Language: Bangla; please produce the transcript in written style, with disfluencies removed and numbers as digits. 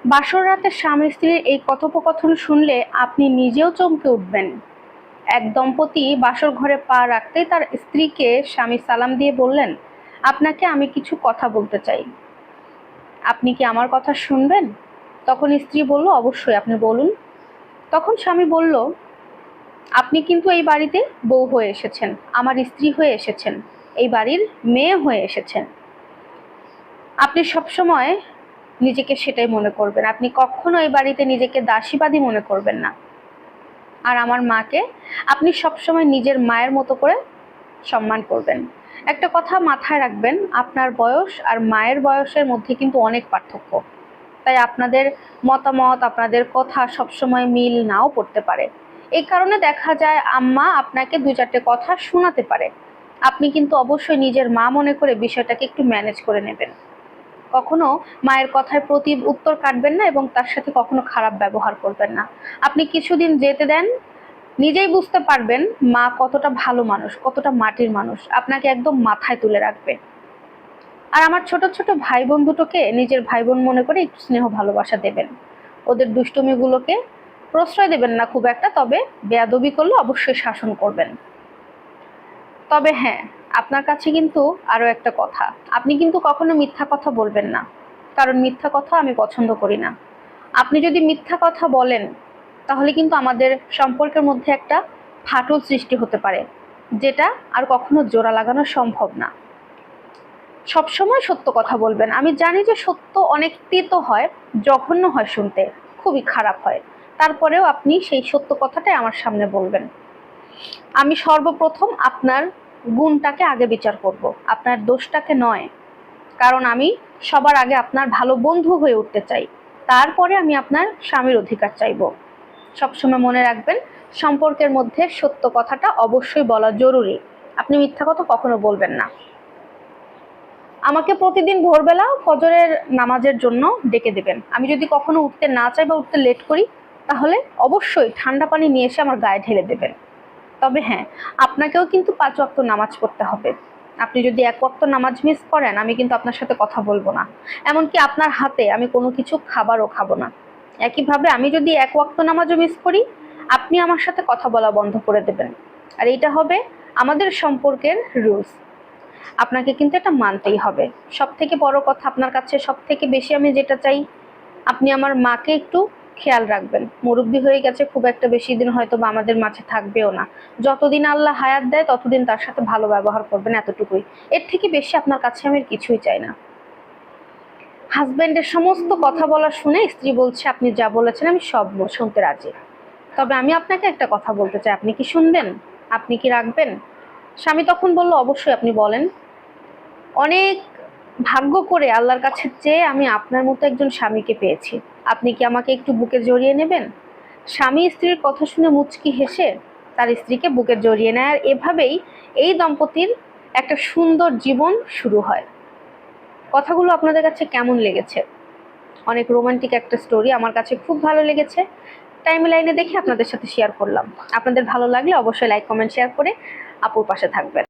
বাসর রাতে স্বামী স্ত্রীর এই কথোপকথন শুনলে আপনি নিজেও চমকে উঠবেন। এক দম্পতি বাসর ঘরে পা রাখতেই তার স্ত্রীকে স্বামী সালাম দিয়ে বললেন, আপনাকে আমি কিছু কথা বলতে চাই, আপনি কি আমার কথা শুনবেন? তখন স্ত্রী বলল, অবশ্যই, আপনি বলুন। তখন স্বামী বলল, আপনি কিন্তু এই বাড়িতে বউ হয়ে এসেছেন, আমার স্ত্রী হয়ে এসেছেন, এই বাড়ির মেয়ে হয়ে এসেছেন। আপনি সবসময় নিজেকে সেটাই মনে করবেন, আপনি কখনো এই বাড়িতে নিজেকে দাসীবাদী মনে করবেন না। আর আমার মাকে আপনি সবসময় নিজের মায়ের মতো করে সম্মান করবেন। একটা কথা মাথায় রাখবেন, আপনার বয়স আর মায়ের বয়সের মধ্যে কিন্তু অনেক পার্থক্য। তাই আপনাদের মতামত, আপনাদের কথা সবসময় মিল নাও পড়তে পারে। এই কারণে দেখা যায় আম্মা আপনাকে 2-4টে কথা শোনাতে পারে। আপনি কিন্তু অবশ্যই নিজের মা মনে করে বিষয়টাকে একটু ম্যানেজ করে নেবেন। কখনো মায়ের কথায় প্রতি উত্তর কাটবেন না এবং তার সাথে কখনো খারাপ ব্যবহার করবেন না। আপনি কিছুদিন যেতে দেন, নিজেই বুঝতে পারবেন মা কতটা ভালো মানুষ, কতটা মাটির মানুষ, আপনাকে একদম মাথায় তুলে রাখবে। আর আমার ছোট ছোট ভাই বোন দুটোকে নিজের ভাই বোন মনে করে একটু স্নেহ ভালোবাসা দেবেন। ওদের দুষ্টুমিগুলোকে প্রশ্রয় দেবেন না খুব একটা, তবে বেয়াদবি করলে অবশ্যই শাসন করবেন। তবে হ্যাঁ, আপনার কাছে কিন্তু আরো একটা কথা, আপনি কিন্তু কখনো মিথ্যা কথা বলবেন না, কারণ মিথ্যা কথা আমি পছন্দ করি না। আপনি যদি মিথ্যা কথা বলেন তাহলে কিন্তু আমাদের সম্পর্কের মধ্যে একটা ফাটল সৃষ্টি হতে পারে, যেটা আর কখনো জোড়া লাগানো সম্ভব না। সবসময় সত্য কথা বলবেন। আমি জানি যে সত্য অনেক তিতো হয়, জঘন্য হয় শুনতে, খুবই খারাপ হয়, তারপরেও আপনি সেই সত্য কথাটাই আমার সামনে বলবেন। আমি সর্বপ্রথম আপনার গুণটাকে আগে বিচার করব, আপনার দোষটাকে নয়। কারণ আমি সবার আগে আপনার ভালো বন্ধু হয়ে উঠতে চাই, তারপরে আমি আপনার স্বামীর অধিকার চাইব। সবসময় মনে রাখবেন, সম্পর্কের মধ্যে সত্য কথাটা অবশ্যই বলা জরুরি। আপনি মিথ্যা কথা কখনো বলবেন না। আমাকে প্রতিদিন ভোরবেলা ফজরের নামাজের জন্য ডেকে দেবেন। আমি যদি কখনো উঠতে না চাই বা উঠতে লেট করি, তাহলে অবশ্যই ঠান্ডা পানি নিয়ে এসে আমার গায়ে ঢেলে দেবেন। তবে হ্যাঁ, আপনাকেও কিন্তু 5 ওয়াক্ত নামাজ পড়তে হবে। আপনি যদি 1 ওয়াক্ত নামাজ মিস করেন, আমি কিন্তু আপনার সাথে কথা বলবো না। এমনকি আপনার হাতে আমি কোনো কিছু খাবারও খাবো না। একইভাবে আমি যদি 1 ওয়াক্ত নামাজও মিস করি, আপনি আমার সাথে কথা বলা বন্ধ করে দেবেন। আর এটা হবে আমাদের সম্পর্কের রুলস। আপনাকে কিন্তু এটা মানতেই হবে। সব থেকে বড় কথা, আপনার কাছে সব থেকে বেশি আমি যেটা চাই, আপনি আমার মাকে একটু খেয়াল রাখবেন। মুরব্বী হয়ে গেছে, খুব একটা বেশি দিন হয়তো বা আমাদের মাঝে থাকবেও না। যতদিন আল্লাহ হায়াত দেয় ততদিন তার সাথে ভালো ব্যবহার করবেন, এতটুকুই। এর থেকে বেশি আপনার কাছে আমি কিছুই চাই না। হাজবেন্ডের সমস্ত কথা বলা শুনে স্ত্রী বলছে, আপনি যা বলেছেন আমি সব শুনতে রাজি। তবে আমি আপনাকে একটা কথা বলতে চাই, আপনি কি শুনবেন? আপনি কি রাখবেন? স্বামী তখন বলল, অবশ্যই, আপনি বলেন। অনেক ভাগ্য করে আল্লাহর কাছে চেয়ে আমি আপনার মতো একজন স্বামীকে পেয়েছি। আপনি কি আমাকে একটু বুকে জড়িয়ে নেবেন? স্বামী স্ত্রীর কথা শুনে মুচকি হেসে তার স্ত্রীকে বুকে জড়িয়ে নেয়, আর এভাবেই এই দম্পতির একটা সুন্দর জীবন শুরু হয়। কথাগুলো আপনাদের কাছে কেমন লেগেছে? অনেক রোমান্টিক একটা স্টোরি, আমার কাছে খুব ভালো লেগেছে। টাইম লাইনে দেখে আপনাদের সাথে শেয়ার করলাম। আপনাদের ভালো লাগলে অবশ্যই লাইক, কমেন্ট, শেয়ার করে আপুর পাশে থাকবেন।